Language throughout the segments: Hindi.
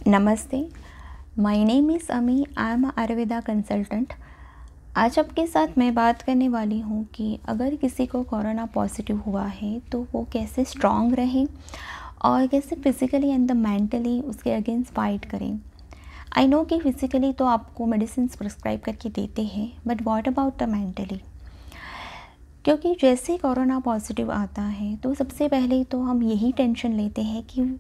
नमस्ते, माय नेम इज़ अमी, आई एम आयुर्वेदा कंसल्टेंट। आज आपके साथ मैं बात करने वाली हूँ कि अगर किसी को कोरोना पॉजिटिव हुआ है तो वो कैसे स्ट्रॉन्ग रहे और कैसे फिज़िकली एंड द मेंटली उसके अगेंस्ट फाइट करें। आई नो कि फिज़िकली तो आपको मेडिसिन प्रिस्क्राइब करके देते हैं, but what about the mentally. क्योंकि जैसे कोरोना पॉजिटिव आता है तो सबसे पहले तो हम यही टेंशन लेते हैं कि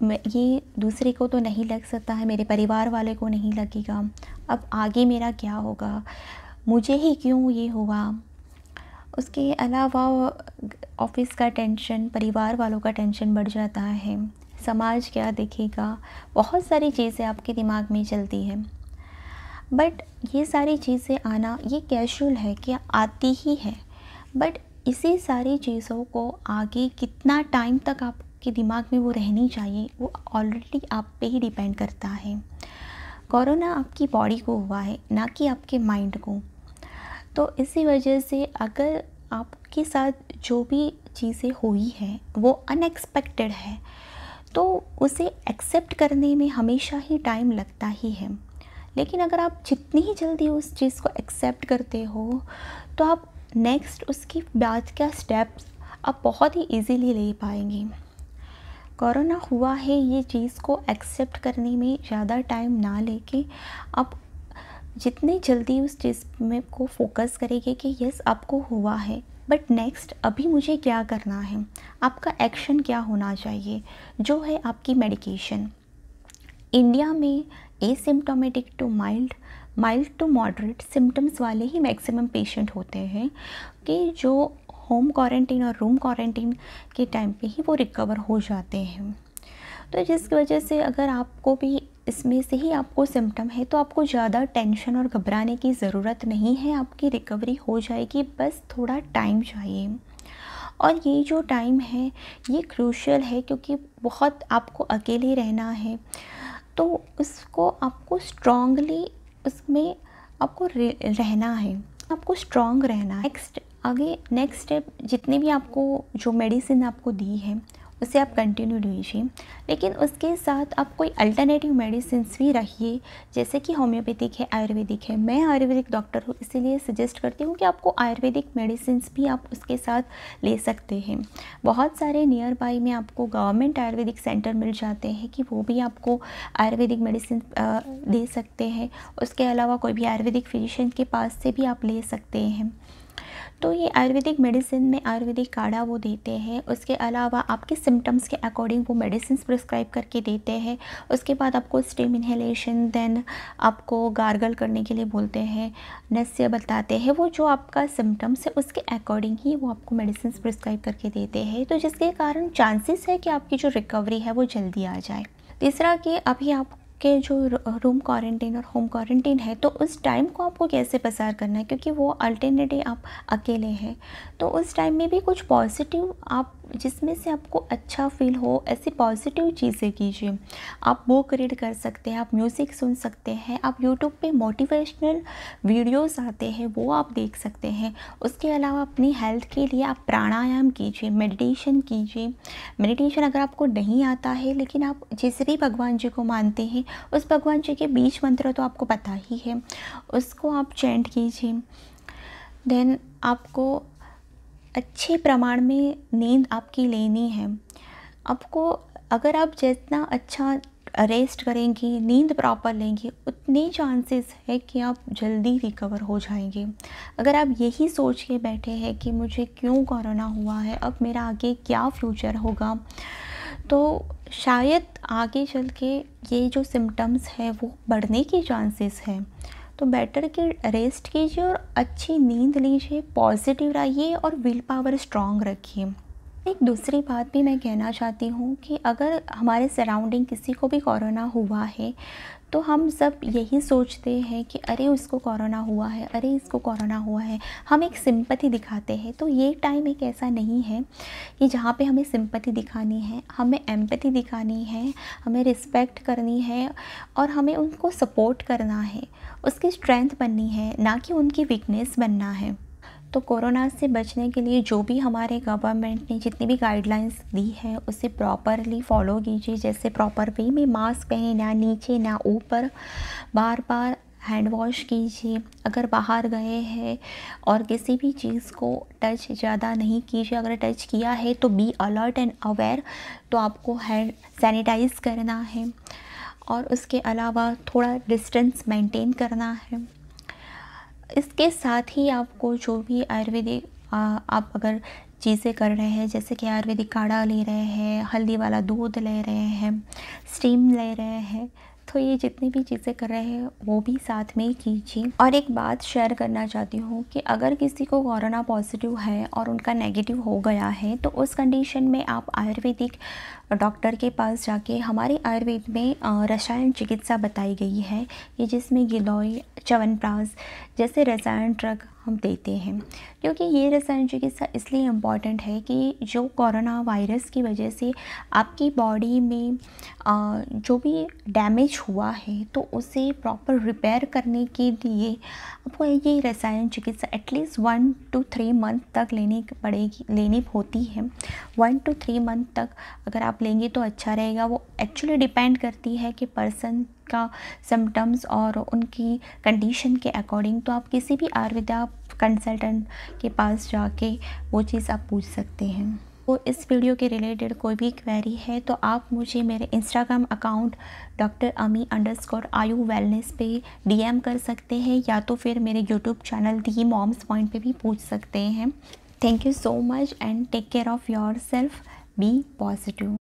ये दूसरे को तो नहीं लग सकता है, मेरे परिवार वाले को नहीं लगेगा, अब आगे मेरा क्या होगा, मुझे ही क्यों ये हुआ। उसके अलावा ऑफिस का टेंशन, परिवार वालों का टेंशन बढ़ जाता है, समाज क्या देखेगा, बहुत सारी चीज़ें आपके दिमाग में चलती है। बट ये सारी चीज़ें आना ये कैजुअल है, क्या आती ही है, बट इसी सारी चीज़ों को आगे कितना टाइम तक आपके दिमाग में वो रहनी चाहिए वो ऑलरेडी आप पे ही डिपेंड करता है। कोरोना आपकी बॉडी को हुआ है, ना कि आपके माइंड को। तो इसी वजह से अगर आपके साथ जो भी चीज़ें हुई हैं वो अनएक्सपेक्टेड है तो उसे एक्सेप्ट करने में हमेशा ही टाइम लगता ही है। लेकिन अगर आप जितनी ही जल्दी उस चीज़ को एक्सेप्ट करते हो तो आप नेक्स्ट उसकी बाद का स्टेप्स आप बहुत ही इजीली ले पाएंगे। कोरोना हुआ है ये चीज़ को एक्सेप्ट करने में ज़्यादा टाइम ना लेके आप जितनी जल्दी उस चीज़ में को फोकस करेंगे कि यस आपको हुआ है, बट नेक्स्ट अभी मुझे क्या करना है, आपका एक्शन क्या होना चाहिए, जो है आपकी मेडिकेशन। इंडिया में asymptomatic to mild, mild to moderate symptoms वाले ही मैक्सिमम पेशेंट होते हैं कि जो होम क्वारंटीन और रूम क्वारंटीन के टाइम पे ही वो रिकवर हो जाते हैं। तो जिसकी वजह से अगर आपको भी इसमें से ही आपको सिम्टम है तो आपको ज़्यादा टेंशन और घबराने की ज़रूरत नहीं है, आपकी रिकवरी हो जाएगी, बस थोड़ा टाइम चाहिए। और ये जो टाइम है ये क्रूशियल है क्योंकि बहुत आपको अकेले रहना है, तो उसको आपको स्ट्रॉन्गली उसमें आपको रहना है, आपको स्ट्रॉन्ग रहना है। नेक्स्ट स्टेप जितने भी आपको जो मेडिसिन आपको दी है उसे आप कंटिन्यू लीजिए, लेकिन उसके साथ आप कोई अल्टरनेटिव मेडिसिन भी रखिए, जैसे कि होम्योपैथिक है, आयुर्वेदिक है। मैं आयुर्वेदिक डॉक्टर हूँ, इसीलिए सजेस्ट करती हूँ कि आपको आयुर्वेदिक मेडिसिन भी आप उसके साथ ले सकते हैं। बहुत सारे नियर बाई में आपको गवर्नमेंट आयुर्वेदिक सेंटर मिल जाते हैं कि वो भी आपको आयुर्वेदिक मेडिसिन दे सकते हैं। उसके अलावा कोई भी आयुर्वेदिक फिजिशियन के पास से भी आप ले सकते हैं। तो ये आयुर्वेदिक मेडिसिन में आयुर्वेदिक काढ़ा वो देते हैं, उसके अलावा आपके सिम्टम्स के अकॉर्डिंग वो मेडिसिन प्रिस्क्राइब करके देते हैं। उसके बाद आपको स्टीम इन्हेलेशन, देन आपको गार्गल करने के लिए बोलते हैं, नस्य बताते हैं, वो जो आपका सिम्टम्स है उसके अकॉर्डिंग ही वो आपको मेडिसिन प्रिस्क्राइब करके देते हैं, तो जिसके कारण चांसेस है कि आपकी जो रिकवरी है वो जल्दी आ जाए। तीसरा कि अभी आप के जो रूम क्वारंटीन और होम क्वारंटीन है तो उस टाइम को आपको कैसे पसार करना है, क्योंकि वो अल्टरनेटिव आप अकेले हैं। तो उस टाइम में भी कुछ पॉजिटिव आप जिसमें से आपको अच्छा फील हो ऐसी पॉजिटिव चीज़ें कीजिए। आप बुक रीड कर सकते हैं, आप म्यूज़िक सुन सकते हैं, आप यूट्यूब पे मोटिवेशनल वीडियोस आते हैं वो आप देख सकते हैं। उसके अलावा अपनी हेल्थ के लिए आप प्राणायाम कीजिए, मेडिटेशन कीजिए। मेडिटेशन अगर आपको नहीं आता है लेकिन आप जिस भी भगवान जी को मानते हैं उस भगवान जी के बीज मंत्र तो आपको पता ही है, उसको आप चैंट कीजिए। देन आपको अच्छे प्रमाण में नींद आपकी लेनी है। आपको अगर आप जितना अच्छा रेस्ट करेंगी, नींद प्रॉपर लेंगी, उतने चांसेस है कि आप जल्दी रिकवर हो जाएंगे। अगर आप यही सोच के बैठे हैं कि मुझे क्यों कोरोना हुआ है, अब मेरा आगे क्या फ्यूचर होगा, तो शायद आगे चल के ये जो सिम्टम्स है वो बढ़ने की चांसेस है। तो बेटर कि रेस्ट कीजिए और अच्छी नींद लीजिए, पॉजिटिव रहिए और विल पावर स्ट्रॉन्ग रखिए। एक दूसरी बात भी मैं कहना चाहती हूँ कि अगर हमारे सराउंडिंग किसी को भी कोरोना हुआ है तो हम सब यही सोचते हैं कि अरे उसको कोरोना हुआ है, अरे इसको कोरोना हुआ है, हम एक सिंपैथी दिखाते हैं। तो ये टाइम एक ऐसा नहीं है कि जहाँ पे हमें सिंपैथी दिखानी है, हमें एम्पैथी दिखानी है, हमें रिस्पेक्ट करनी है और हमें उनको सपोर्ट करना है, उसकी स्ट्रेंथ बननी है, ना कि उनकी वीकनेस बनना है। तो कोरोना से बचने के लिए जो भी हमारे गवर्नमेंट ने जितनी भी गाइडलाइंस दी है उसे प्रॉपरली फॉलो कीजिए। जैसे प्रॉपर वे में मास्क पहने, ना नीचे ना ऊपर, बार बार हैंड वॉश कीजिए। अगर बाहर गए हैं और किसी भी चीज़ को टच ज़्यादा नहीं कीजिए, अगर टच किया है तो बी अलर्ट एंड अवेयर, तो आपको हैंड सैनिटाइज़ करना है और उसके अलावा थोड़ा डिस्टेंस मेंटेन करना है। इसके साथ ही आपको जो भी आयुर्वेदिक आप अगर चीज़ें कर रहे हैं, जैसे कि आयुर्वेदिक काढ़ा ले रहे हैं, हल्दी वाला दूध ले रहे हैं, स्टीम ले रहे हैं, तो ये जितनी भी चीज़ें कर रहे हैं वो भी साथ में कीजिए। और एक बात शेयर करना चाहती हूँ कि अगर किसी को कोरोना पॉजिटिव है और उनका नेगेटिव हो गया है तो उस कंडीशन में आप आयुर्वेदिक डॉक्टर के पास जाके, हमारे आयुर्वेद में रसायन चिकित्सा बताई गई है कि जिसमें गिलोय, च्यवनप्राश जैसे रसायन ड्रग हम देते हैं। क्योंकि ये रसायन चिकित्सा इसलिए इम्पॉर्टेंट है कि जो कोरोना वायरस की वजह से आपकी बॉडी में जो भी डैमेज हुआ है तो उसे प्रॉपर रिपेयर करने के लिए आपको ये रसायन चिकित्सा एटलीस्ट 1 to 3 मंथ तक लेनी होती है। 1 to 3 मंथ तक अगर आप लेंगे तो अच्छा रहेगा। वो एक्चुअली डिपेंड करती है कि पर्सन का सिम्टम्स और उनकी कंडीशन के अकॉर्डिंग। तो आप किसी भी आयुर्वेदा कंसल्टेंट के पास जाके वो चीज़ आप पूछ सकते हैं। तो इस वीडियो के रिलेटेड कोई भी क्वेरी है तो आप मुझे मेरे इंस्टाग्राम अकाउंट drami_ayu wellness पे DM कर सकते हैं, या तो फिर मेरे YouTube channel the moms point पे भी पूछ सकते हैं। Thank you so much and take care of yourself, be positive.